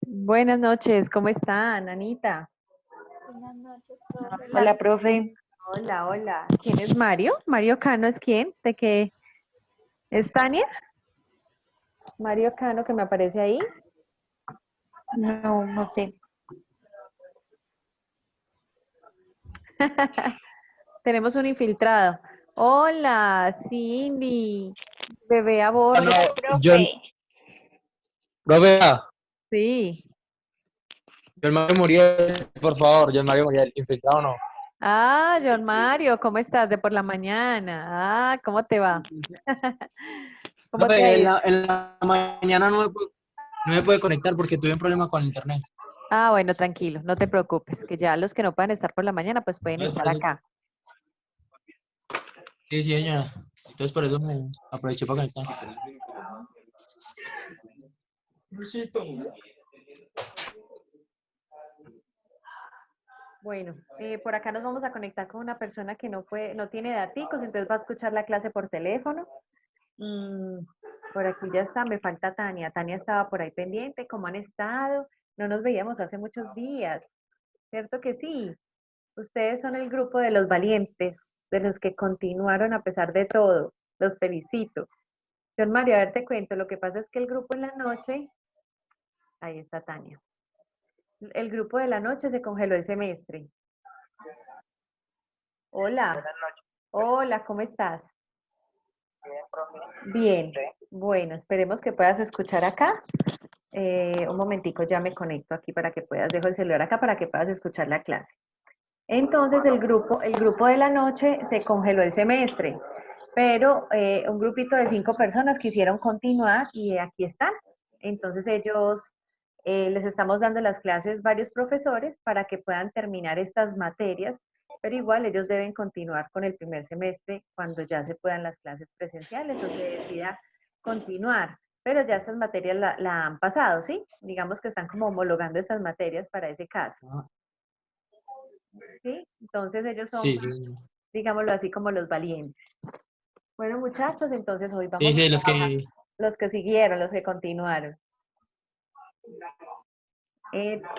Buenas noches, ¿cómo están, Anita? Buenas noches, profe. Hola, profe. Hola, hola. ¿Quién es Mario? ¿Mario Cano es quién? ¿De qué es Tania? Mario Cano que me aparece ahí. No, no sé. Tenemos un infiltrado. Hola, Cindy, bebé a Ah, bordo. no, yo, Profe. profe, Sí. yo el Mario Muriel, por favor, yo el Mario Muriel, infiltrado no. Ah, John Mario, ¿cómo estás de por la mañana? Ah, ¿cómo te va? ¿Cómo te ha Profe, en ido? la mañana no me puede conectar porque tuve un problema con el internet. Ah, bueno, tranquilo, no te preocupes, que ya los que no puedan estar por la mañana, pues pueden Entonces, estar por eso, acá. sí, sí, señora. Entonces, por eso me aproveché para conectar. Bueno, por acá nos vamos a conectar con una persona que no puede, no tiene daticos, entonces va a escuchar la clase por teléfono. Mm, por aquí ya está, me falta Tania. Tania estaba por ahí pendiente, ¿cómo han estado? No nos veíamos hace muchos días, ¿cierto que sí? Ustedes son el grupo de los valientes, de los que continuaron a pesar de todo. Los felicito. John Mario, a ver, te cuento, lo que pasa es que el grupo en la noche, ahí está Tania, el grupo de la noche se congeló el semestre. Hola, hola, ¿cómo estás? Bien, bueno, esperemos que puedas escuchar acá. Un momentico, ya me conecto aquí para que puedas, dejo el celular acá para que puedas escuchar la clase. Entonces el grupo de la noche se congeló el semestre, pero un grupito de 5 personas quisieron continuar y aquí están. Entonces ellos les estamos dando las clases varios profesores para que puedan terminar estas materias, pero igual ellos deben continuar con el primer semestre cuando ya se puedan las clases presenciales o se decida continuar. Pero ya esas materias la han pasado, ¿sí? Digamos que están como homologando esas materias para ese caso. Ah, ¿Sí? Entonces ellos son, sí, sí, señora. digámoslo así, como los valientes. Bueno, muchachos, entonces hoy Sí, vamos sí, a los trabajar. que... Los que siguieron, los que continuaron.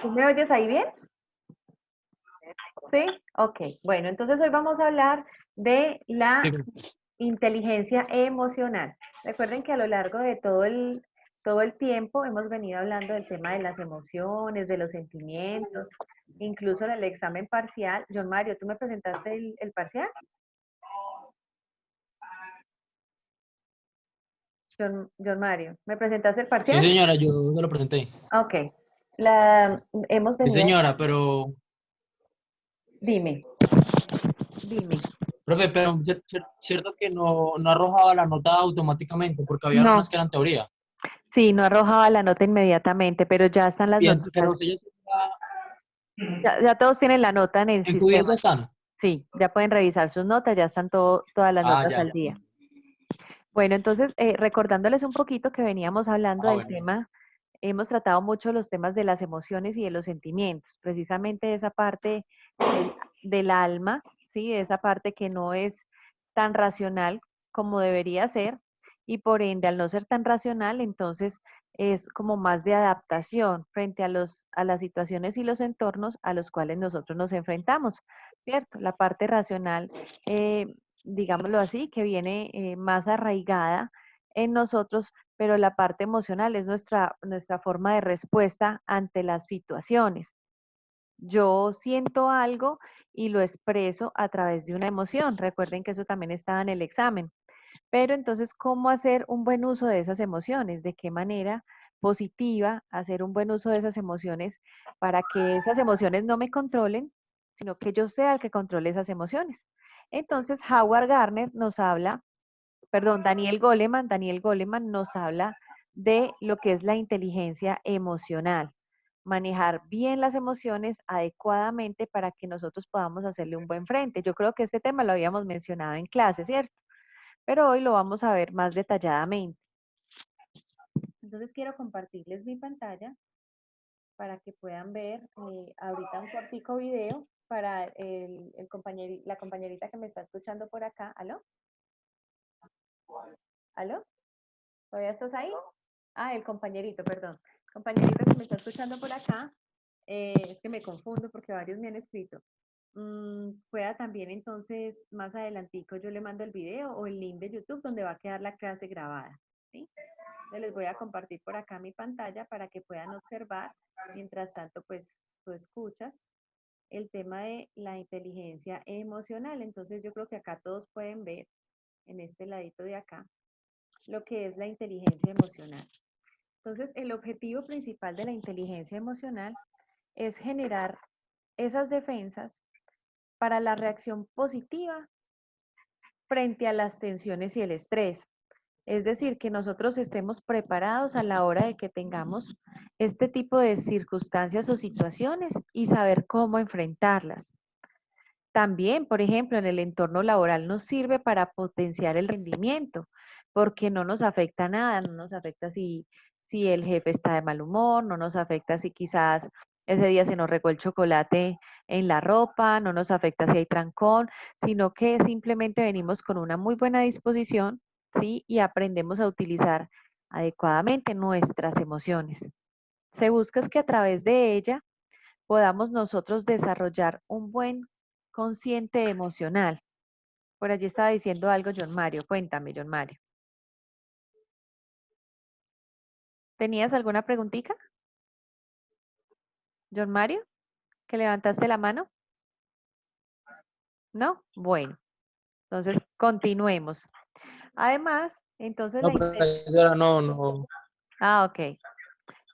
¿Tú me oyes ahí bien? ¿Sí? Ok. Bueno, entonces hoy vamos a hablar de Sí, la inteligencia emocional. Recuerden que a lo largo de todo el tiempo hemos venido hablando del tema de las emociones, de los sentimientos, incluso en el examen parcial. John Mario, ¿tú me presentaste el parcial? John Mario, ¿me presentaste el sí, parcial? señora, yo se lo presenté. Ok. Hemos Sí, venido, señora, pero... dime, dime. Profe, pero cierto que no arrojaba la nota automáticamente porque había unas No, que eran teoría. sí, no arrojaba la nota inmediatamente, pero ya están las Bien, notitas. pero usted Ya todos tienen la nota en el en Q10 sistema. ya están. Sí, ya pueden revisar sus notas, ya están todas las Ah, notas ya. al día. Bueno, entonces, recordándoles un poquito que veníamos hablando Ah, del bueno. tema, hemos tratado mucho los temas de las emociones y de los sentimientos, precisamente esa parte del alma, ¿sí? Esa parte que no es tan racional como debería ser, y por ende, al no ser tan racional, entonces es como más de adaptación frente a las situaciones y los entornos a los cuales nosotros nos enfrentamos, ¿cierto? La parte racional, digámoslo así, que viene más arraigada en nosotros, pero la parte emocional es nuestra forma de respuesta ante las situaciones. Yo siento algo y lo expreso a través de una emoción. Recuerden que eso también estaba en el examen. Pero entonces, ¿cómo hacer un buen uso de esas emociones? ¿De qué manera positiva hacer un buen uso de esas emociones para que esas emociones no me controlen, sino que yo sea el que controle esas emociones? Entonces, Howard Gardner nos habla, perdón, Daniel Goleman nos habla de lo que es la inteligencia emocional, manejar bien las emociones adecuadamente para que nosotros podamos hacerle un buen frente. Yo creo que este tema lo habíamos mencionado en clase, ¿cierto? Pero hoy lo vamos a ver más detalladamente. Entonces quiero compartirles mi pantalla para que puedan ver ahorita un cortico video para la compañerita que me está escuchando por acá. ¿Aló? ¿Aló? ¿Todavía estás ahí? Ah, el compañerito, perdón. compañerita que me está escuchando por acá, es que me confundo porque varios me han escrito. Pueda también entonces, más adelantico, yo le mando el video o el link de YouTube donde va a quedar la clase grabada, ¿sí? Les voy a compartir por acá mi pantalla para que puedan observar. Mientras tanto, pues tú escuchas el tema de la inteligencia emocional. Entonces yo creo que acá todos pueden ver en este ladito de acá lo que es la inteligencia emocional. Entonces el objetivo principal de la inteligencia emocional es generar esas defensas para la reacción positiva frente a las tensiones y el estrés. Es decir, que nosotros estemos preparados a la hora de que tengamos este tipo de circunstancias o situaciones y saber cómo enfrentarlas. También, por ejemplo, en el entorno laboral nos sirve para potenciar el rendimiento, porque no nos afecta nada, no nos afecta si el jefe está de mal humor, no nos afecta si quizás ese día se nos regó el chocolate en la ropa, no nos afecta si hay trancón, sino que simplemente venimos con una muy buena disposición, ¿sí? Y aprendemos a utilizar adecuadamente nuestras emociones. Se busca es que a través de ella podamos nosotros desarrollar un buen consciente emocional. Por allí estaba diciendo algo John Mario. Cuéntame, John Mario. ¿Tenías alguna preguntita? John Mario, que levantaste la mano. ¿No? Bueno, entonces continuemos. Además, entonces No, profesora, no, no. ok.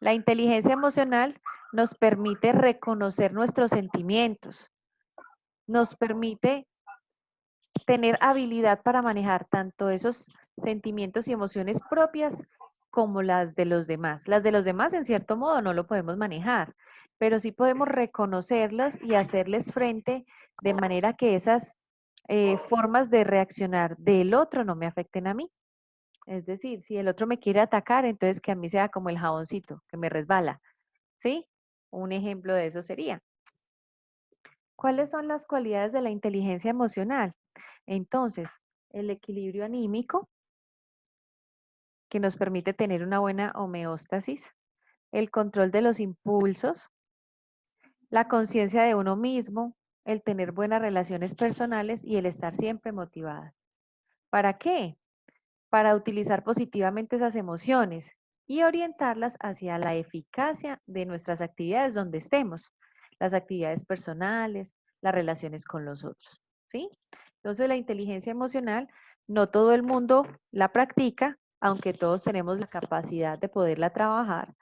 La inteligencia emocional nos permite reconocer nuestros sentimientos, nos permite tener habilidad para manejar tanto esos sentimientos y emociones propias como las de los demás. Las de los demás, en cierto modo, no lo podemos manejar, pero sí podemos reconocerlas y hacerles frente de manera que esas formas de reaccionar del otro no me afecten a mí. Es decir, si el otro me quiere atacar, entonces que a mí sea como el jaboncito, que me resbala. ¿Sí? Un ejemplo de eso sería. ¿Cuáles son las cualidades de la inteligencia emocional? Entonces, el equilibrio anímico, que nos permite tener una buena homeostasis, el control de los impulsos, la conciencia de uno mismo, el tener buenas relaciones personales y el estar siempre motivada. ¿Para qué? Para utilizar positivamente esas emociones y orientarlas hacia la eficacia de nuestras actividades donde estemos, las actividades personales, las relaciones con los otros, ¿sí? Entonces la inteligencia emocional, no todo el mundo la practica, aunque todos tenemos la capacidad de poderla trabajar,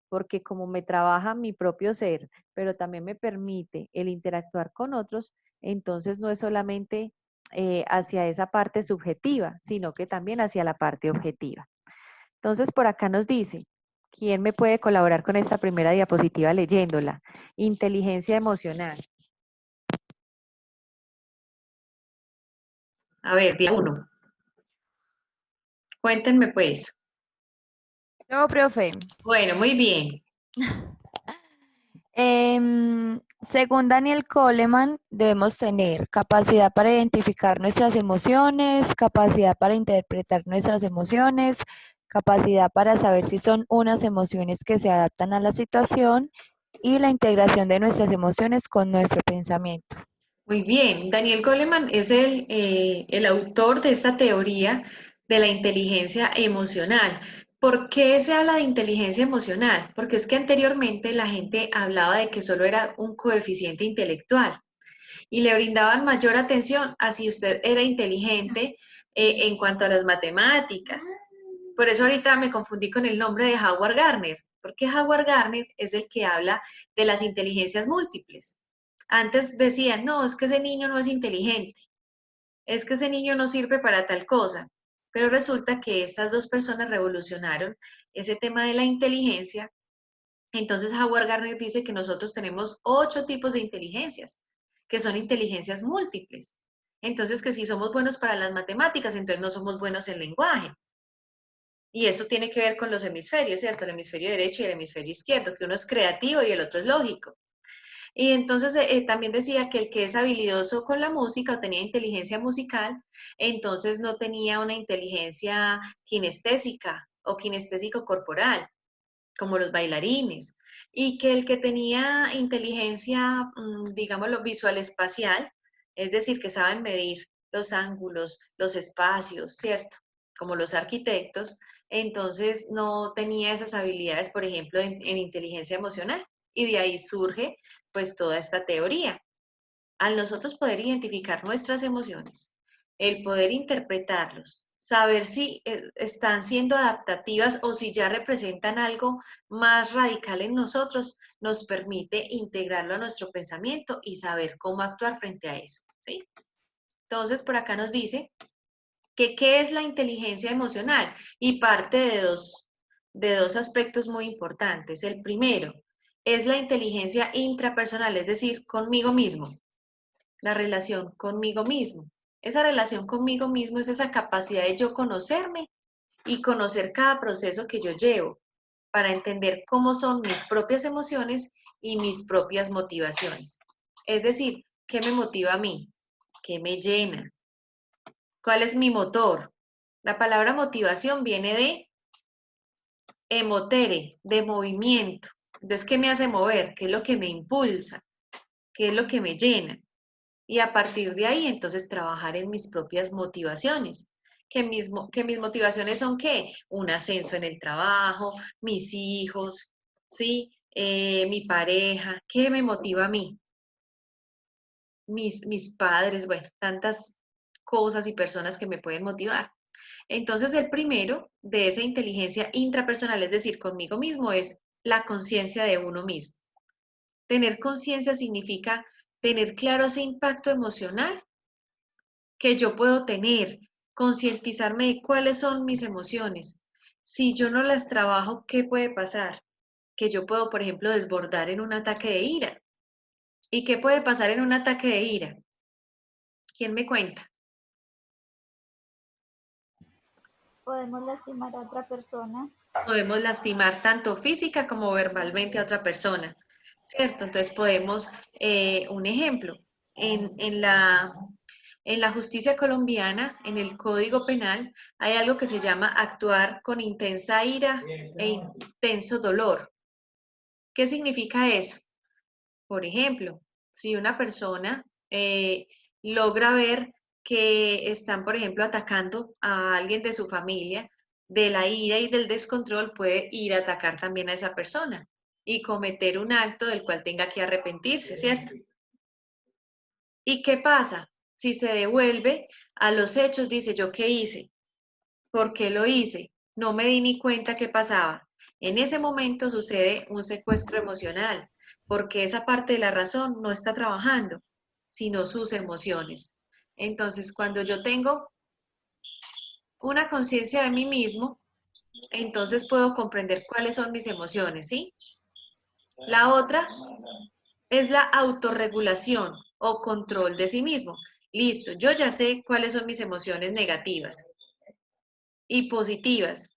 porque como me trabaja mi propio ser, pero también me permite el interactuar con otros, entonces no es solamente hacia esa parte subjetiva, sino que también hacia la parte objetiva. Entonces, por acá nos dice, ¿quién me puede colaborar con esta primera diapositiva leyéndola? Inteligencia emocional. A ver, día uno. Cuéntenme pues. No, profe. Bueno, muy bien. Según Daniel Coleman, debemos tener capacidad para identificar nuestras emociones, capacidad para interpretar nuestras emociones, capacidad para saber si son unas emociones que se adaptan a la situación y la integración de nuestras emociones con nuestro pensamiento. Muy bien, Daniel Goleman es el autor de esta teoría de la inteligencia emocional. ¿Por qué se habla de inteligencia emocional? Porque es que anteriormente la gente hablaba de que solo era un coeficiente intelectual y le brindaban mayor atención a si usted era inteligente en cuanto a las matemáticas. Por eso ahorita me confundí con el nombre de Howard Gardner, porque Howard Gardner es el que habla de las inteligencias múltiples. Antes decían, no, es que ese niño no es inteligente, es que ese niño no sirve para tal cosa. Pero resulta que estas dos personas revolucionaron ese tema de la inteligencia. Entonces Howard Gardner dice que nosotros tenemos 8 tipos de inteligencias, que son inteligencias múltiples. Entonces que si somos buenos para las matemáticas, entonces no somos buenos en lenguaje. Y eso tiene que ver con los hemisferios, ¿cierto? El hemisferio derecho y el hemisferio izquierdo, que uno es creativo y el otro es lógico. Y entonces también decía que el que es habilidoso con la música o tenía inteligencia musical, entonces no tenía una inteligencia kinestésica o kinestésico corporal. como los bailarines, y que el que tenía inteligencia, digámoslo, visual espacial, es decir, que saben medir los ángulos, los espacios, ¿cierto? Como los arquitectos, entonces no tenía esas habilidades, por ejemplo, en inteligencia emocional, y de ahí surge pues toda esta teoría. Al nosotros poder identificar nuestras emociones, el poder interpretarlos, saber si están siendo adaptativas o si ya representan algo más radical en nosotros, nos permite integrarlo a nuestro pensamiento y saber cómo actuar frente a eso, ¿sí? Entonces, por acá nos dice que qué es la inteligencia emocional y parte de dos aspectos muy importantes. El primero es la inteligencia intrapersonal, es decir, conmigo mismo, la relación conmigo mismo. Esa relación conmigo mismo es esa capacidad de yo conocerme y conocer cada proceso que yo llevo para entender cómo son mis propias emociones y mis propias motivaciones. Es decir, ¿qué me motiva a mí? ¿Qué me llena? ¿Cuál es mi motor? La palabra motivación viene de emotere, de movimiento. Entonces, ¿qué me hace mover? ¿Qué es lo que me impulsa? ¿Qué es lo que me llena? Y a partir de ahí, entonces, trabajar en mis propias motivaciones. Que mis motivaciones son ¿qué? Un ascenso en el trabajo, mis hijos, ¿sí? Mi pareja. ¿Qué me motiva a mí? Mis padres, bueno, tantas cosas y personas que me pueden motivar. Entonces, el primero de esa inteligencia intrapersonal, es decir, conmigo mismo, es la conciencia de uno mismo. Tener conciencia significa tener claro ese impacto emocional que yo puedo tener, concientizarme de cuáles son mis emociones. Si yo no las trabajo, ¿qué puede pasar? Que yo puedo, por ejemplo, desbordar en un ataque de ira. ¿Y qué puede pasar en un ataque de ira? ¿Quién me cuenta? Podemos lastimar a otra persona. Podemos lastimar tanto física como verbalmente a otra persona, ¿cierto? Entonces podemos, un ejemplo, en la justicia colombiana, en el Código Penal, hay algo que se llama actuar con intensa ira e intenso dolor. ¿Qué significa eso? Por ejemplo, si una persona logra ver que están, por ejemplo, atacando a alguien de su familia, de la ira y del descontrol puede ir a atacar también a esa persona y cometer un acto del cual tenga que arrepentirse, ¿cierto? ¿Y qué pasa? Si se devuelve a los hechos, dice, ¿yo qué hice? ¿Por qué lo hice? No me di ni cuenta qué pasaba. En ese momento sucede un secuestro emocional, porque esa parte de la razón no está trabajando, sino sus emociones. Entonces, cuando yo tengo una conciencia de mí mismo, entonces puedo comprender cuáles son mis emociones, ¿sí? La otra es la autorregulación o control de sí mismo. Listo, yo ya sé cuáles son mis emociones negativas y positivas.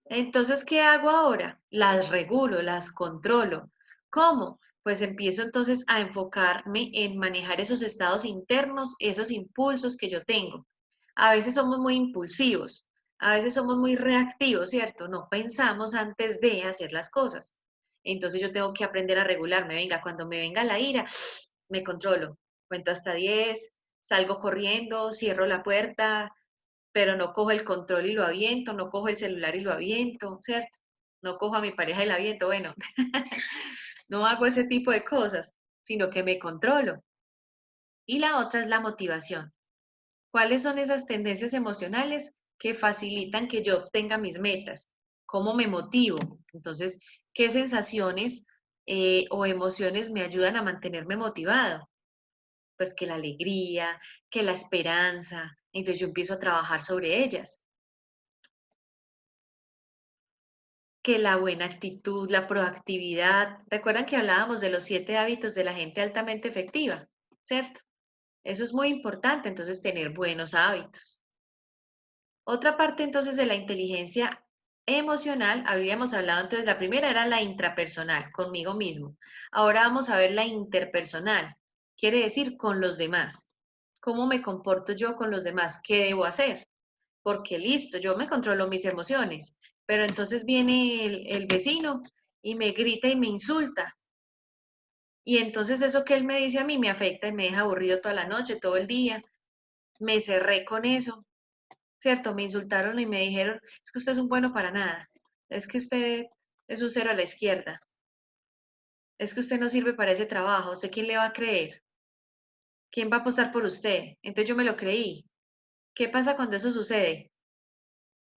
Entonces, ¿qué hago ahora? Las regulo, las controlo. ¿Cómo? Pues empiezo entonces a enfocarme en manejar esos estados internos, esos impulsos que yo tengo. A veces somos muy impulsivos, a veces somos muy reactivos, ¿cierto? No pensamos antes de hacer las cosas. Entonces yo tengo que aprender a regularme. Venga, cuando me venga la ira, me controlo. Cuento hasta 10, salgo corriendo, cierro la puerta, pero no cojo el control y lo aviento, no cojo el celular y lo aviento, ¿cierto? No cojo a mi pareja y la aviento, bueno, no hago ese tipo de cosas, sino que me controlo. Y la otra es la motivación. ¿Cuáles son esas tendencias emocionales que facilitan que yo obtenga mis metas? ¿Cómo me motivo? Entonces, ¿qué sensaciones o emociones me ayudan a mantenerme motivado? Pues que la alegría, que la esperanza. Entonces yo empiezo a trabajar sobre ellas. Que la buena actitud, la proactividad. ¿Recuerdan que hablábamos de los 7 hábitos de la gente altamente efectiva? ¿Cierto? Eso es muy importante, entonces, tener buenos hábitos. Otra parte entonces de la inteligencia emocional, habríamos hablado entonces, la primera era la intrapersonal, conmigo mismo. Ahora vamos a ver la interpersonal, quiere decir con los demás. ¿Cómo me comporto yo con los demás? ¿Qué debo hacer? Porque listo, yo me controlo mis emociones, Pero entonces viene el vecino y me grita y me insulta. Y entonces eso que él me dice a mí me afecta y me deja aburrido toda la noche, todo el día. Me cerré con eso, ¿cierto? Me insultaron y me dijeron, es que usted es un bueno para nada, es que usted es un cero a la izquierda, es que usted no sirve para ese trabajo, ¿usted quién le va a creer? ¿Quién va a apostar por usted? Entonces yo me lo creí. ¿Qué pasa cuando eso sucede?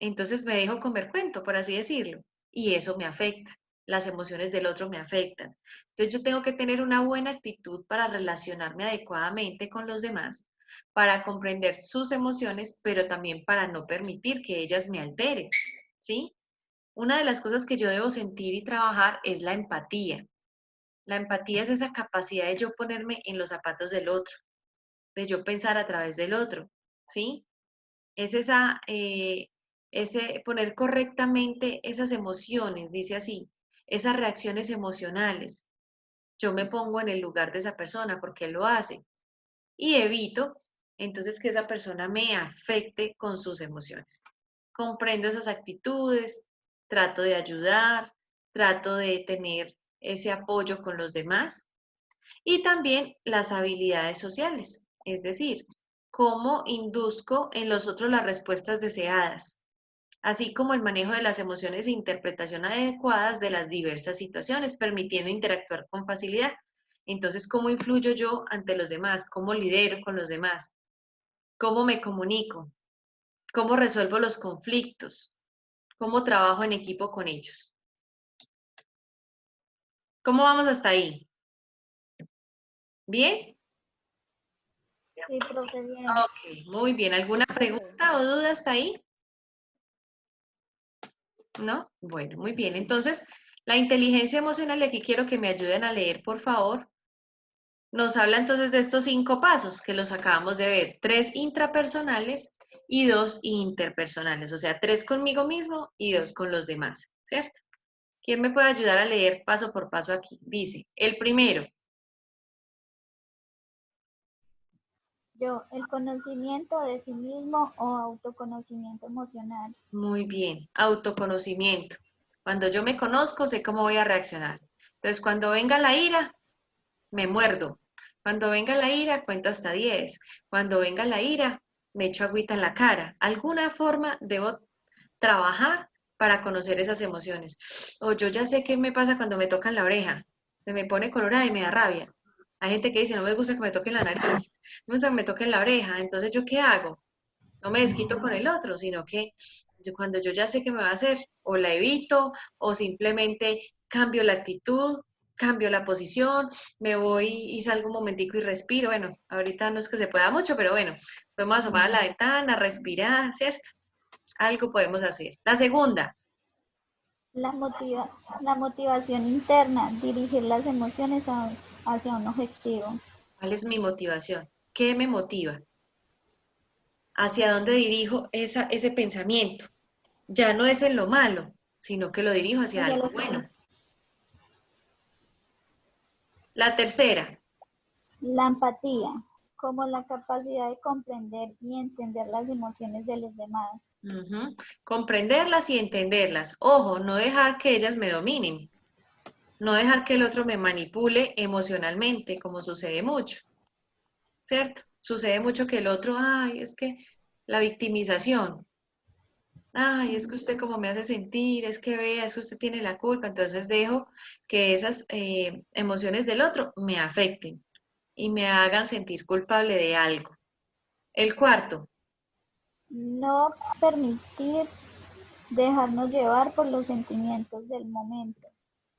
Entonces me dejo comer cuento, por así decirlo, y eso me afecta. Las emociones del otro me afectan. Entonces yo tengo que tener una buena actitud para relacionarme adecuadamente con los demás, para comprender sus emociones, pero también para no permitir que ellas me alteren, ¿sí? Una de las cosas que yo debo sentir y trabajar es la empatía. La empatía es esa capacidad de yo ponerme en los zapatos del otro, de yo pensar a través del otro, ¿sí? Es ese poner correctamente esas emociones, dice así, esas reacciones emocionales. Yo me pongo en el lugar de esa persona porque él lo hace y evito entonces que esa persona me afecte con sus emociones. Comprendo esas actitudes, trato de ayudar, trato de tener ese apoyo con los demás y también las habilidades sociales, es decir, cómo induzco en los otros las respuestas deseadas, así como el manejo de las emociones e interpretación adecuadas de las diversas situaciones, permitiendo interactuar con facilidad. Entonces, ¿cómo influyo yo ante los demás? ¿Cómo lidero con los demás? ¿Cómo me comunico? ¿Cómo resuelvo los conflictos? ¿Cómo trabajo en equipo con ellos? ¿Cómo vamos hasta ahí? ¿Bien? Sí, profe, bien. Ok, muy bien. ¿Alguna pregunta o duda hasta ahí? ¿No? Bueno, muy bien. Entonces, la inteligencia emocional, y aquí quiero que me ayuden a leer, por favor. Nos habla entonces de estos 5 pasos que los acabamos de ver. 3 intrapersonales y 2 interpersonales. O sea, 3 conmigo mismo y 2 con los demás, ¿cierto? ¿Quién me puede ayudar a leer paso por paso aquí? Dice, el primero. Yo, el conocimiento de sí mismo o autoconocimiento emocional. Muy bien, autoconocimiento. Cuando yo me conozco, sé cómo voy a reaccionar. Entonces, cuando venga la ira, me muerdo. Cuando venga la ira, cuento hasta 10. Cuando venga la ira, me echo agüita en la cara. Alguna forma debo trabajar para conocer esas emociones. O yo ya sé qué me pasa cuando me tocan la oreja. Se me pone colorada y me da rabia. Hay gente que dice, no me gusta que me toquen la nariz, no me gusta que me toquen la oreja. Entonces, ¿yo qué hago? No me desquito con el otro, sino que cuando yo ya sé qué me va a hacer, o la evito, o simplemente cambio la actitud, cambio la posición, me voy y salgo un momentico y respiro. Bueno, ahorita no es que se pueda mucho, pero bueno, podemos asomar a la ventana, respirar, ¿cierto? Algo podemos hacer. La segunda, La motivación interna, dirigir las emociones hacia un objetivo. ¿cuál es mi motivación? ¿Qué me motiva? ¿Hacia dónde dirijo ese pensamiento? Ya no es en lo malo, sino que lo dirijo hacia Hacia algo los- bueno. La tercera, La empatía, como la capacidad de comprender y entender las emociones de los demás. ujú, comprenderlas y entenderlas. Ojo, no dejar que ellas me dominen, no dejar que el otro me manipule emocionalmente, como sucede mucho, ¿cierto? Sucede mucho que el otro, ay, es que la victimización, ay, es que usted como me hace sentir, es que vea, es que usted tiene la culpa, entonces dejo que esas emociones del otro me afecten y me hagan sentir culpable de algo. El cuarto, No permitir dejarnos llevar por los sentimientos del momento,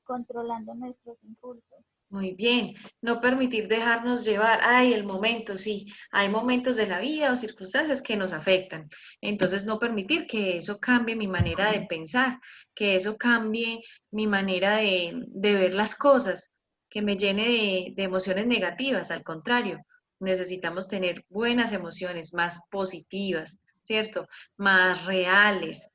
controlando nuestros impulsos. muy bien, no permitir dejarnos llevar, ay, el momento, sí, hay momentos de la vida o circunstancias que nos afectan, entonces no permitir que eso cambie mi manera de pensar, que eso cambie mi manera de ver las cosas, que me llene de emociones negativas, al contrario, necesitamos tener buenas emociones, más positivas, ¿cierto? Más reales,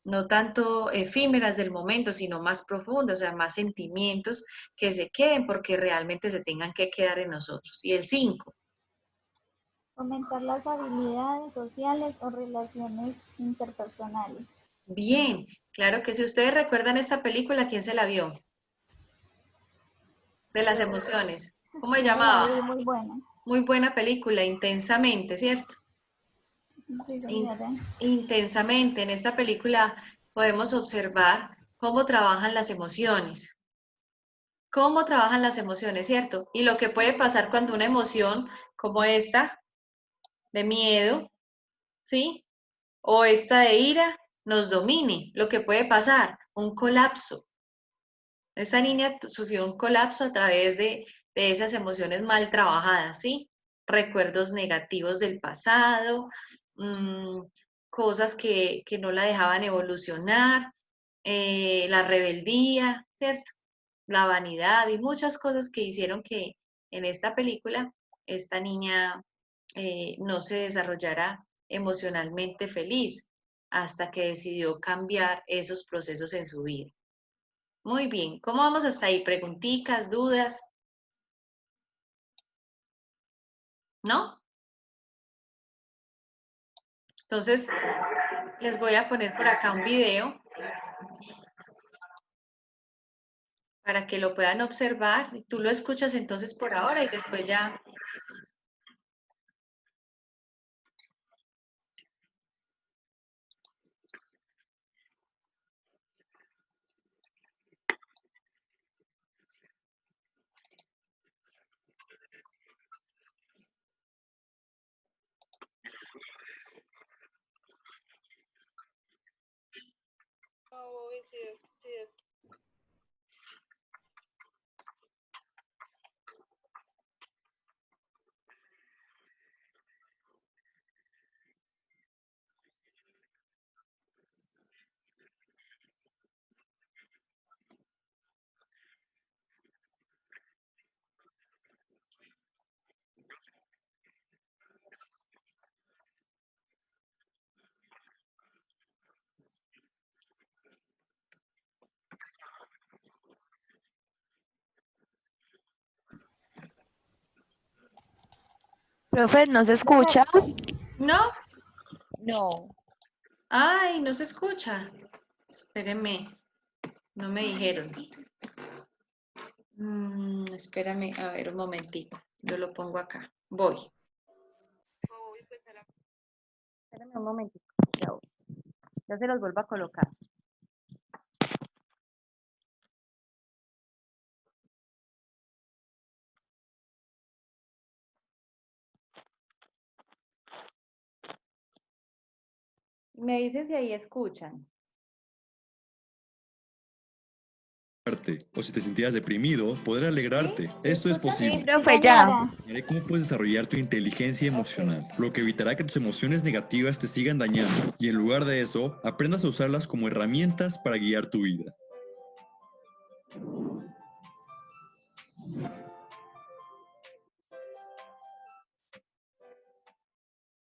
no tanto efímeras del momento, sino más profundas, o sea, más sentimientos que se queden porque realmente se tengan que quedar en nosotros. Y el 5, Fomentar las habilidades sociales o relaciones interpersonales. Bien, claro que si ustedes recuerdan esta película, ¿quién se la vio? De las emociones. ¿Cómo se Yo me la vi llamaba? muy buena. Muy buena película, Intensamente, ¿cierto? Sí, In- señora. Intensamente. En esta película podemos observar cómo trabajan las emociones. Cómo trabajan las emociones, ¿cierto? Y lo que puede pasar cuando una emoción como esta, de miedo, ¿sí? O esta de ira, nos domine. Lo que puede pasar, un colapso. Esta niña sufrió un colapso a través de esas emociones mal trabajadas, ¿sí? Recuerdos negativos del pasado, mm, cosas que no la dejaban evolucionar, la rebeldía, ¿cierto? La vanidad y muchas cosas que hicieron que en esta película esta niña no se desarrollara emocionalmente feliz hasta que decidió cambiar esos procesos en su vida. Muy bien, ¿cómo vamos hasta ahí? ¿Preguntitas, dudas? ¿No? Entonces, les voy a poner por acá un video para que lo puedan observar. Tú lo escuchas entonces por ahora y después ya. Profe, ¿no se escucha? ¿No? No. Ay, no se escucha. Espérenme, no me dijeron. Espérame, a ver un momentico. Yo lo pongo acá. Voy. Espérenme un momentito. Ya voy. Ya se los vuelvo a colocar. Me dicen si ahí escuchan. O si te sintieras deprimido, poder alegrarte. Esto es ¿Escuchan? posible. Sí, profe, Sí, ya. señora. Veré cómo puedes desarrollar tu inteligencia emocional, lo que evitará que tus emociones negativas te sigan dañando y en lugar de eso, aprendas a usarlas como herramientas para guiar tu vida.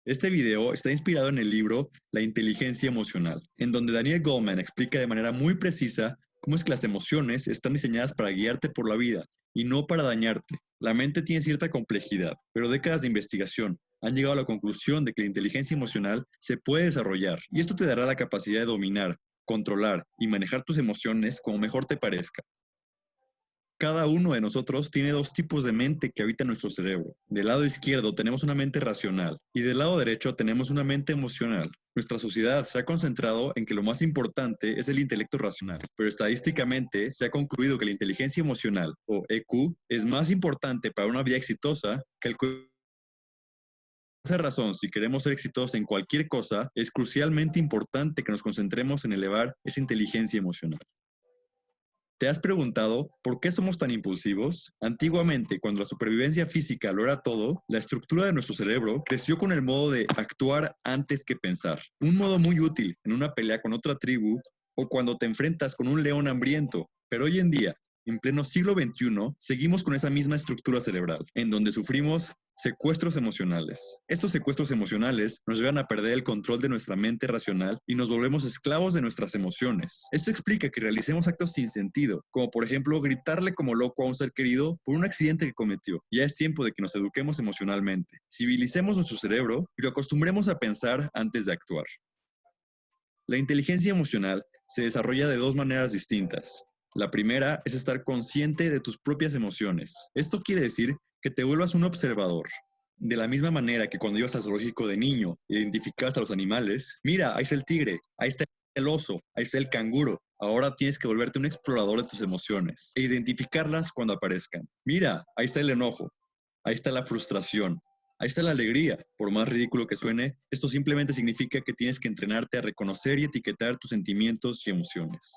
Este video está inspirado en el libro La inteligencia emocional, en donde Daniel Goleman explica de manera muy precisa cómo es que las emociones están diseñadas para guiarte por la vida y no para dañarte. La mente tiene cierta complejidad, pero décadas de investigación han llegado a la conclusión de que la inteligencia emocional se puede desarrollar y esto te dará la capacidad de dominar, controlar y manejar tus emociones como mejor te parezca. Cada uno de nosotros tiene dos tipos de mente que habitan nuestro cerebro. Del lado izquierdo tenemos una mente racional y del lado derecho tenemos una mente emocional. Nuestra sociedad se ha concentrado en que lo más importante es el intelecto racional, pero estadísticamente se ha concluido que la inteligencia emocional, o EQ, es más importante para una vida exitosa que el... Por esa razón, si queremos ser exitosos en cualquier cosa, es crucialmente importante que nos concentremos en elevar esa inteligencia emocional. ¿Te has preguntado por qué somos tan impulsivos? Antiguamente, cuando la supervivencia física lo era todo, la estructura de nuestro cerebro creció con el modo de actuar antes que pensar. Un modo muy útil en una pelea con otra tribu o cuando te enfrentas con un león hambriento. Pero hoy en día, en pleno siglo XXI, seguimos con esa misma estructura cerebral, en donde sufrimos secuestros emocionales. Estos secuestros emocionales nos llevan a perder el control de nuestra mente racional y nos volvemos esclavos de nuestras emociones. Esto explica que realicemos actos sin sentido, como por ejemplo gritarle como loco a un ser querido por un accidente que cometió. Ya es tiempo de que nos eduquemos emocionalmente, civilicemos nuestro cerebro y lo acostumbremos a pensar antes de actuar. La inteligencia emocional se desarrolla de dos maneras distintas. La primera es estar consciente de tus propias emociones. Esto quiere decir que te vuelvas un observador. De la misma manera que cuando ibas al zoológico de niño, identificabas a los animales, mira, ahí está el tigre, ahí está el oso, ahí está el canguro. Ahora tienes que volverte un explorador de tus emociones e identificarlas cuando aparezcan. Mira, ahí está el enojo, ahí está la frustración, ahí está la alegría. Por más ridículo que suene, esto simplemente significa que tienes que entrenarte a reconocer y etiquetar tus sentimientos y emociones.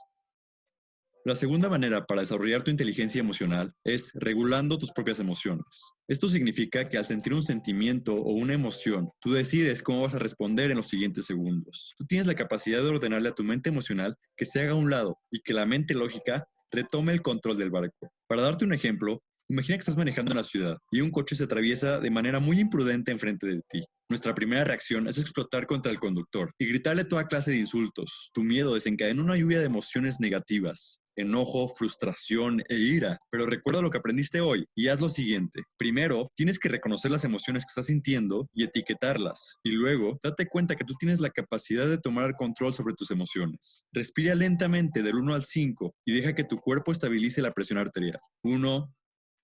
La segunda manera para desarrollar tu inteligencia emocional es regulando tus propias emociones. Esto significa que al sentir un sentimiento o una emoción, tú decides cómo vas a responder en los siguientes segundos. Tú tienes la capacidad de ordenarle a tu mente emocional que se haga a un lado y que la mente lógica retome el control del barco. Para darte un ejemplo, imagina que estás manejando en la ciudad y un coche se atraviesa de manera muy imprudente enfrente de ti. Nuestra primera reacción es explotar contra el conductor y gritarle toda clase de insultos. Tu miedo desencadena una lluvia de emociones negativas, enojo, frustración e ira. Pero recuerda lo que aprendiste hoy y haz lo siguiente. Primero, tienes que reconocer las emociones que estás sintiendo y etiquetarlas. Y luego, date cuenta que tú tienes la capacidad de tomar control sobre tus emociones. Respira lentamente del 1 al 5 y deja que tu cuerpo estabilice la presión arterial. 1,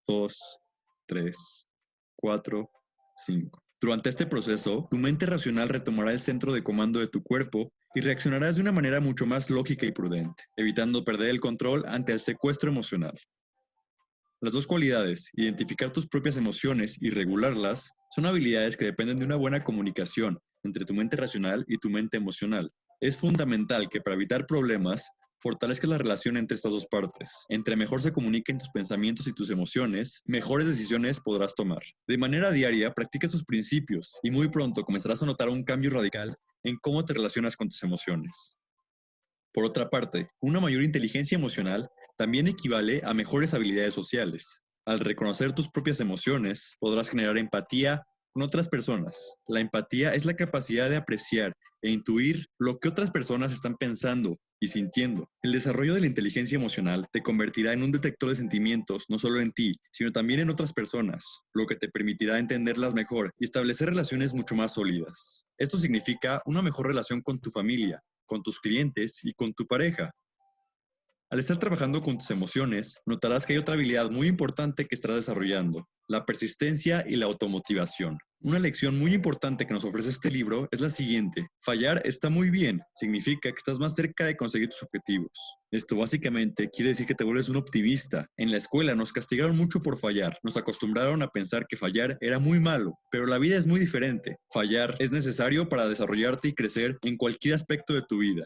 2, 3, 4, 5. Durante este proceso, tu mente racional retomará el centro de comando de tu cuerpo y reaccionarás de una manera mucho más lógica y prudente, evitando perder el control ante el secuestro emocional. Las dos cualidades, identificar tus propias emociones y regularlas, son habilidades que dependen de una buena comunicación entre tu mente racional y tu mente emocional. Es fundamental que para evitar problemas, fortalezcas la relación entre estas dos partes. Entre mejor se comuniquen tus pensamientos y tus emociones, mejores decisiones podrás tomar. De manera diaria, practica estos principios y muy pronto comenzarás a notar un cambio radical en cómo te relacionas con tus emociones. Por otra parte, una mayor inteligencia emocional también equivale a mejores habilidades sociales. Al reconocer tus propias emociones, podrás generar empatía con otras personas. La empatía es la capacidad de apreciar e intuir lo que otras personas están pensando y sintiendo. El desarrollo de la inteligencia emocional te convertirá en un detector de sentimientos no solo en ti, sino también en otras personas, lo que te permitirá entenderlas mejor y establecer relaciones mucho más sólidas. Esto significa una mejor relación con tu familia, con tus clientes y con tu pareja. Al estar trabajando con tus emociones, notarás que hay otra habilidad muy importante que estarás desarrollando, la persistencia y la automotivación. Una lección muy importante que nos ofrece este libro es la siguiente: fallar está muy bien, significa que estás más cerca de conseguir tus objetivos. Esto básicamente quiere decir que te vuelves un optimista. En la escuela nos castigaron mucho por fallar, nos acostumbraron a pensar que fallar era muy malo, pero la vida es muy diferente. Fallar es necesario para desarrollarte y crecer en cualquier aspecto de tu vida.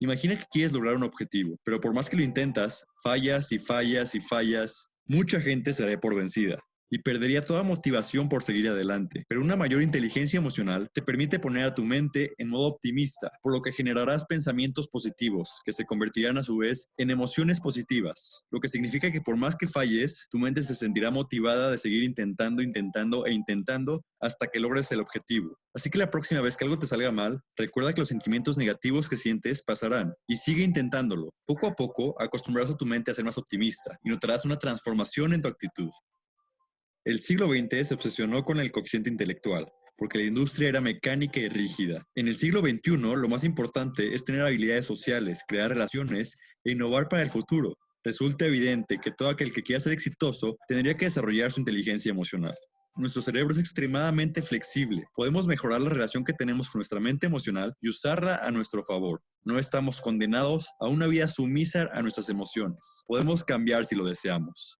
Imagina que quieres lograr un objetivo, pero por más que lo intentas, fallas y fallas y fallas, mucha gente se daría por vencida y perdería toda motivación por seguir adelante. Pero una mayor inteligencia emocional te permite poner a tu mente en modo optimista, por lo que generarás pensamientos positivos que se convertirán a su vez en emociones positivas, lo que significa que por más que falles, tu mente se sentirá motivada de seguir intentando, intentando e intentando hasta que logres el objetivo. Así que la próxima vez que algo te salga mal, recuerda que los sentimientos negativos que sientes pasarán y sigue intentándolo. Poco a poco acostumbrarás a tu mente a ser más optimista y notarás una transformación en tu actitud. El siglo XX se obsesionó con el coeficiente intelectual, porque la industria era mecánica y rígida. En el siglo XXI, lo más importante es tener habilidades sociales, crear relaciones e innovar para el futuro. Resulta evidente que todo aquel que quiera ser exitoso tendría que desarrollar su inteligencia emocional. Nuestro cerebro es extremadamente flexible. Podemos mejorar la relación que tenemos con nuestra mente emocional y usarla a nuestro favor. No estamos condenados a una vida sumisa a nuestras emociones. Podemos cambiar si lo deseamos.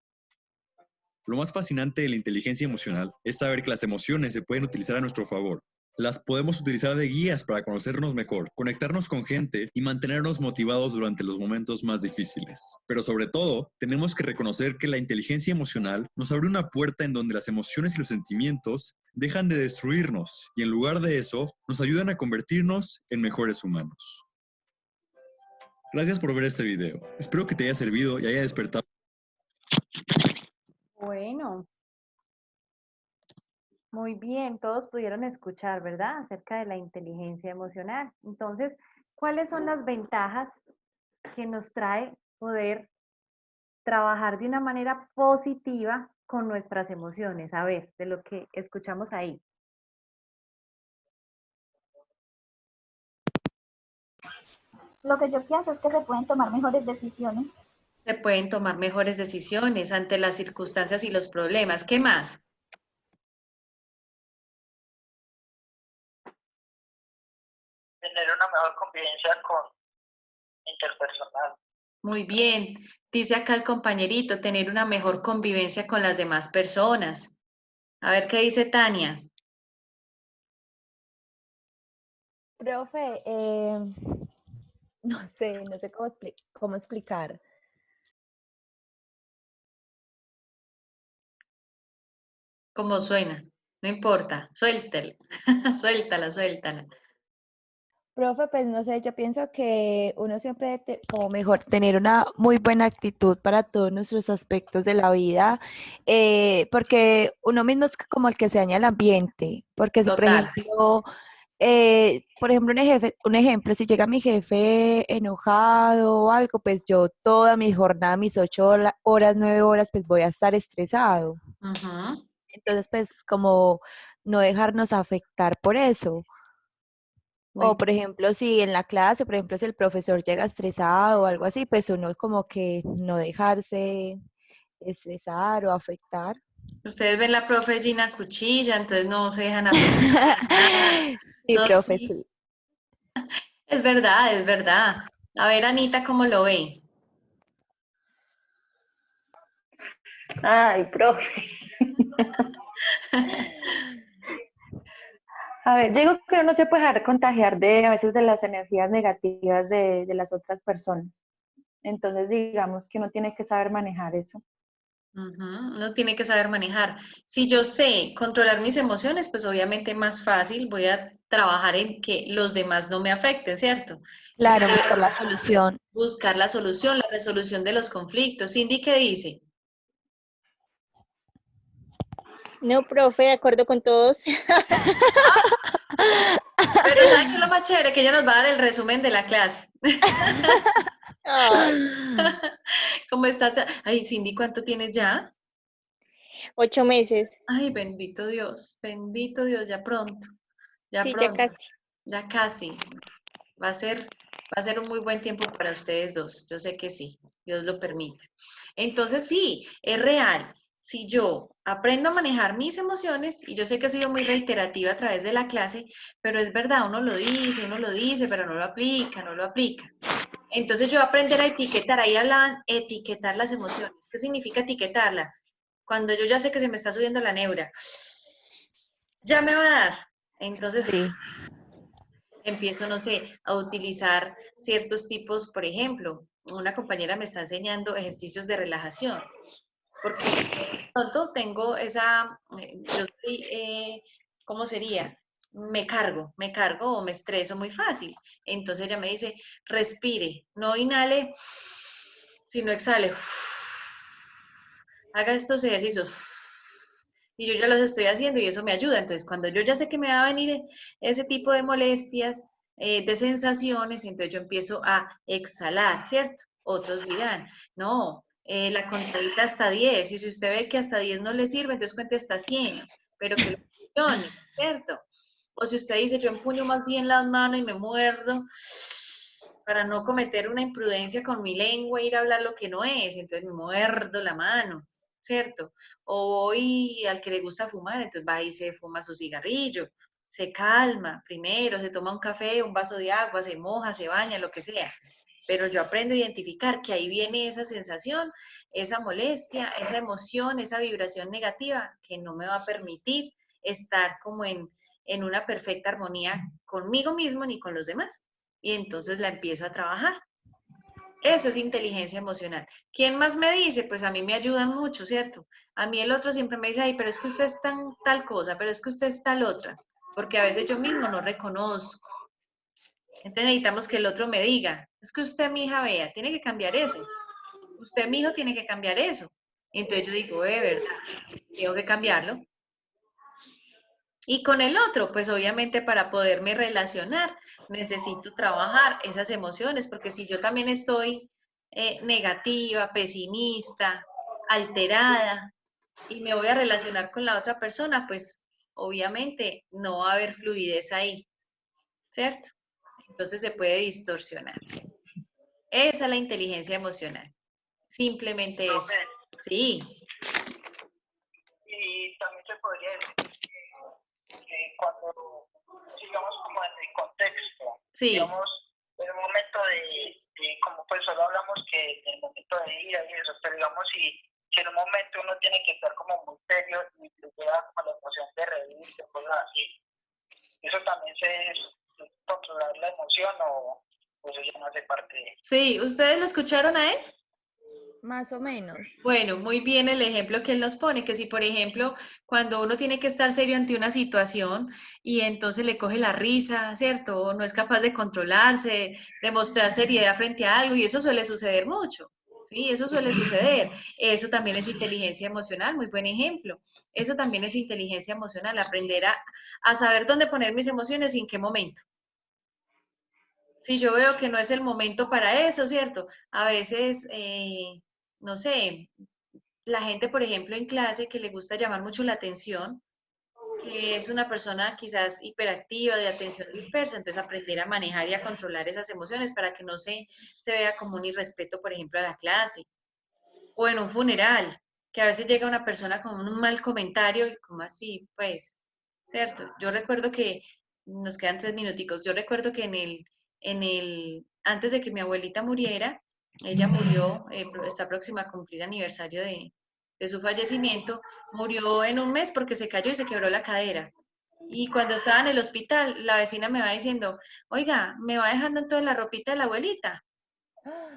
Lo más fascinante de la inteligencia emocional es saber que las emociones se pueden utilizar a nuestro favor. Las podemos utilizar de guías para conocernos mejor, conectarnos con gente y mantenernos motivados durante los momentos más difíciles. Pero sobre todo, tenemos que reconocer que la inteligencia emocional nos abre una puerta en donde las emociones y los sentimientos dejan de destruirnos y en lugar de eso, nos ayudan a convertirnos en mejores humanos. Gracias por ver este video. Espero que te haya servido y haya despertado. Bueno, muy bien, todos pudieron escuchar, ¿verdad? Acerca de la inteligencia emocional. Entonces, ¿cuáles son las ventajas que nos trae poder trabajar de una manera positiva con nuestras emociones? A ver, de lo que escuchamos ahí. Lo que yo pienso es que se pueden tomar mejores decisiones. Se pueden tomar mejores decisiones ante las circunstancias y los problemas. ¿Qué más? Tener una mejor convivencia con interpersonal. Muy bien. Dice acá el compañerito, tener una mejor convivencia con las demás personas. A ver qué dice Tania. Profe, no sé cómo explicar. ¿Cómo suena? No importa. Suéltala. Suéltala. Profe, pues no sé, yo pienso que uno siempre debe como mejor tener una muy buena actitud para todos nuestros aspectos de la vida, porque uno mismo es como el que se daña el ambiente, porque si Total. por ejemplo, un ejemplo, si llega mi jefe enojado o algo, pues yo toda mi jornada, mis 8 horas, 9 horas, pues voy a estar estresado. Ujú. Entonces, pues como no dejarnos afectar por eso. Muy O por ejemplo, si en la clase, por ejemplo, si el profesor llega estresado o algo así, pues uno como que no dejarse estresar o afectar. Ustedes ven la profe Gina Cuchilla, entonces no se dejan afectar para nada. Sí, No, profe, sí, sí. es verdad, es verdad. A ver, Anita, ¿cómo lo ve? Ay, profe. A ver, yo digo que uno no se puede dejar contagiar a veces de las energías negativas de las otras personas. Entonces, digamos que uno tiene que saber manejar eso. Ujú, uno tiene que saber manejar. Si yo sé controlar mis emociones, pues obviamente más fácil voy a trabajar en que los demás no me afecten, ¿cierto? Claro, buscar la solución. Buscar la solución, la resolución de los conflictos. Cindy, ¿qué dice? No, profe, de acuerdo con todos. Pero ¿saben qué es lo más chévere? Que ella nos va a dar el resumen de la clase. Ay, ¿Cómo está? Ay, Cindy, ¿cuánto tienes ya? 8 meses. Ay, bendito Dios, ya Sí, ya pronto, casi. ya casi. Va a ser, va a ser un muy buen tiempo para ustedes dos. Yo sé que sí, Dios lo permite. Entonces sí, es real. Si yo aprendo a manejar mis emociones, y yo sé que he sido muy reiterativa a través de la clase, pero es verdad, uno lo dice, pero no lo aplica, no lo aplica. Entonces yo voy a aprender a etiquetar, ahí hablaban, etiquetar las emociones. ¿Qué significa etiquetarla? Cuando yo ya sé que se me está subiendo la neura, ya me va a dar. Entonces Sí. empiezo, no sé, a utilizar ciertos tipos, por ejemplo, una compañera me está enseñando ejercicios de relajación, porque de pronto tengo yo soy, ¿cómo sería? Me cargo o me estreso muy fácil. Entonces ella me dice, respire, no inhale, sino exhale. Haga estos ejercicios. Y yo ya los estoy haciendo y eso me ayuda. Entonces, cuando yo ya sé que me va a venir ese tipo de molestias, de sensaciones, entonces yo empiezo a exhalar, ¿cierto? Otros dirán, no, la contadita hasta 10, y si usted ve que hasta 10 no le sirve, entonces cuente hasta 100, pero que le funcione, ¿cierto? O si usted dice, yo empuño más bien las manos y me muerdo para no cometer una imprudencia con mi lengua e ir a hablar lo que no es, entonces me muerdo la mano, ¿cierto? O voy al que le gusta fumar, entonces va y se fuma su cigarrillo, se calma primero, se toma un café, un vaso de agua, se moja, se baña, lo que sea. Pero yo aprendo a identificar que ahí viene esa sensación, esa molestia, esa emoción, esa vibración negativa que no me va a permitir estar como en una perfecta armonía conmigo mismo ni con los demás. Y entonces la empiezo a trabajar. Eso es inteligencia emocional. ¿Quién más me dice? Pues a mí me ayudan mucho, ¿cierto? A mí el otro siempre me dice, ay, pero es que usted es tal cosa, pero es que usted es tal otra, porque a veces yo mismo no reconozco. Entonces necesitamos que el otro me diga, es que usted, mi hija, vea, tiene que cambiar eso. Usted, mi hijo, tiene que cambiar eso. Entonces yo digo, verdad, tengo que cambiarlo. Y con el otro, pues obviamente para poderme relacionar, necesito trabajar esas emociones, porque si yo también estoy negativa, pesimista, alterada, y me voy a relacionar con la otra persona, pues obviamente no va a haber fluidez ahí, ¿cierto? Entonces se puede distorsionar. Esa es la inteligencia emocional. Simplemente eso. Profe, Sí, y también se podría decir que cuando, digamos, como en el contexto, sí. digamos, en un momento como pues solo hablamos que en el momento de ira y eso, pero digamos, si en un momento uno tiene que estar como muy serio y le llega como la emoción de reír, de cosas así, ¿eso también es controlar la emoción o eso ya no hace parte de...? Sí, ¿ustedes lo escucharon a él? Más o menos. Bueno, muy bien el ejemplo que él nos pone, que si por ejemplo, cuando uno tiene que estar serio ante una situación y entonces le coge la risa, ¿cierto? O no es capaz de controlarse, de mostrar seriedad frente a algo, y eso suele suceder mucho, ¿sí? Eso suele suceder. Eso también es inteligencia emocional, muy buen ejemplo. Eso también es inteligencia emocional, aprender a saber dónde poner mis emociones y en qué momento. Si yo veo que no es el momento para eso, ¿cierto? A veces, no sé, la gente, por ejemplo, en clase que le gusta llamar mucho la atención, que es una persona quizás hiperactiva, de atención dispersa, entonces aprender a manejar y a controlar esas emociones para que no se vea como un irrespeto, por ejemplo, a la clase. O en un funeral, que a veces llega una persona con un mal comentario y como así, pues, ¿cierto? Yo recuerdo que, nos quedan 3 minuticos, yo recuerdo que antes de que mi abuelita muriera, ella murió, está próxima a cumplir aniversario de su fallecimiento, murió en un mes porque se cayó y se quebró la cadera. Y cuando estaba en el hospital, la vecina me va diciendo, oiga, me va dejando entonces la ropita de la abuelita.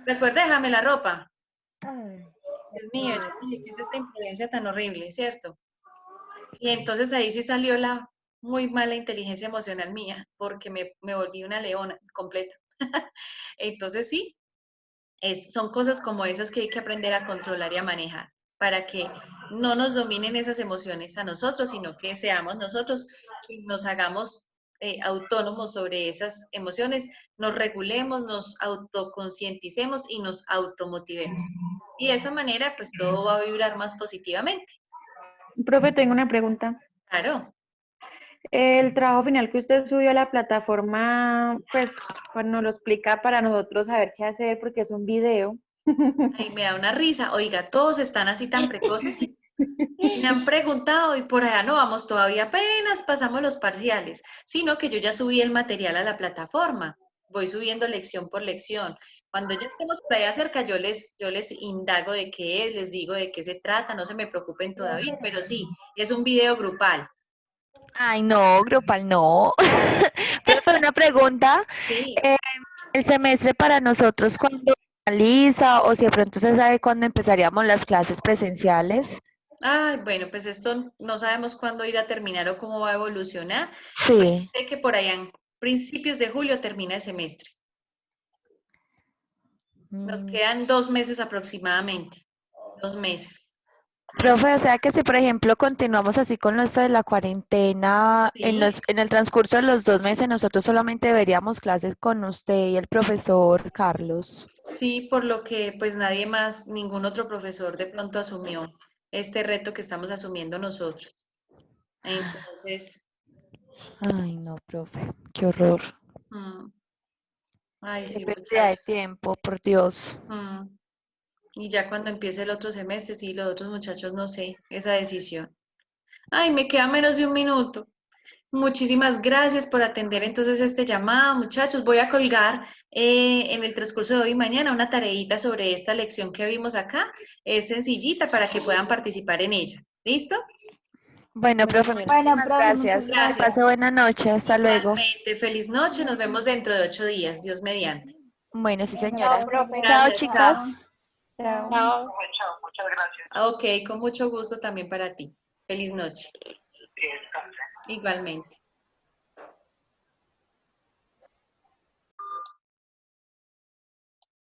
Recuerda, déjame la ropa. Ay, Dios mío, yo dije, ¿qué es esta influencia tan horrible, cierto? Y entonces ahí sí salió la muy mala inteligencia emocional mía, porque me volví una leona completa. Entonces sí, son cosas como esas que hay que aprender a controlar y a manejar para que no nos dominen esas emociones a nosotros, sino que seamos nosotros quienes nos hagamos autónomos sobre esas emociones, nos regulemos, nos autoconcienticemos y nos automotivemos. Y de esa manera, pues todo va a vibrar más positivamente. Profe, tengo una pregunta. Claro. El trabajo final que usted subió a la plataforma, pues, nos lo explica para nosotros saber qué hacer porque es un video. Ay, me da una risa. Oiga, todos están así tan precoces. Me han preguntado y por allá no vamos todavía, apenas pasamos los parciales, sino que yo ya subí el material a la plataforma. Voy subiendo lección por lección. Cuando ya estemos por allá cerca, yo les indago de qué es, les digo de qué se trata, no se me preocupen todavía, pero sí, es un video grupal. Ay, no, grupal no. Profe, una pregunta. Sí. El semestre para nosotros, ¿cuándo finaliza? O si de pronto se sabe cuándo empezaríamos las clases presenciales. Ay, bueno, pues esto no sabemos cuándo irá a terminar o cómo va a evolucionar. Sí. Sé que por allá en principios de julio termina el semestre. Nos quedan 2 meses aproximadamente. 2 meses. Profe, o sea que si por ejemplo continuamos así con esto de la cuarentena, Sí, en el transcurso de los 2 meses nosotros solamente veríamos clases con usted y el profesor Carlos. sí, por lo que pues nadie más, ningún otro profesor de pronto asumió este reto que estamos asumiendo nosotros. Entonces, Ay, no, profe, qué horror. Ay, Qué sí, pérdida de muchachos. tiempo, por Dios. Y ya cuando empiece el otro semestre, sí, los otros muchachos no sé, esa decisión. Ay, me queda menos de un minuto. Muchísimas gracias por atender entonces este llamado, muchachos. Voy a colgar en el transcurso de hoy y mañana una tareita sobre esta lección que vimos acá. Es sencillita para que puedan participar en ella. ¿Listo? Bueno, profe, Bueno, muchísimas profe, muchas gracias. Que Gracias. pase gracias. buena noche. Hasta luego. Igualmente, feliz noche. Nos vemos dentro de 8 días. Dios mediante. Bueno, sí, Bueno, Chao, señora. profe, profe. Chao, Gracias, chicas. chao. chao. Chao. Chao. Chao, muchas gracias. Ok, con mucho gusto también para ti. Feliz noche. Que descansen. Igualmente.